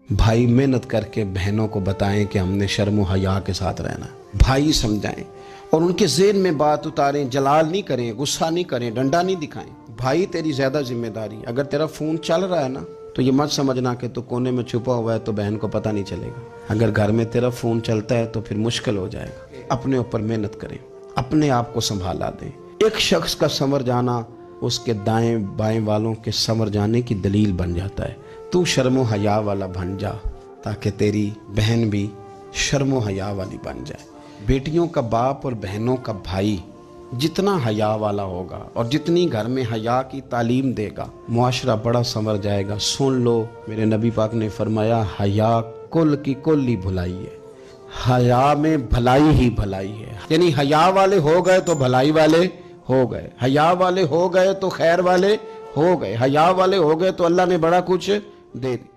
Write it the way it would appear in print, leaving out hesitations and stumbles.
भाई मेहनत करके बहनों को बताएं कि हमने शर्म व हया के साथ रहना। भाई समझाएं और उनके ज़हन में बात उतारें। जलाल नहीं करें, गुस्सा नहीं करें, डंडा नहीं दिखाएं। भाई तेरी ज़्यादा जिम्मेदारी। अगर तेरा फ़ोन चल रहा है ना तो ये मत समझना कि तू कोने में छुपा हुआ है तो बहन को पता नहीं चलेगा। अगर घर में तेरा फ़ोन चलता है तो फिर मुश्किल हो जाएगा। अपने ऊपर मेहनत करें, अपने आप को संभाला दें। एक शख्स का संवर जाना उसके दाएं बाएं वालों के संवर जाने की दलील बन जाता है। तू शर्म व हया वाला बन जा ताकि तेरी बहन भी शर्म व हया वाली बन जाए। बेटियों का बाप और बहनों का भाई जितना हया वाला होगा और जितनी घर में हया की तालीम देगा, मुआशरा बड़ा संवर जाएगा। सुन लो, मेरे नबी पाक ने फरमाया, हया कुल की कुल ही भुलाई है। हया में भलाई ही भलाई है। यानी हया वाले हो गए तो भलाई वाले हो गए, हया वाले हो गए तो खैर वाले हो गए, हया वाले हो गए तो अल्लाह ने बड़ा कुछ दे दिया।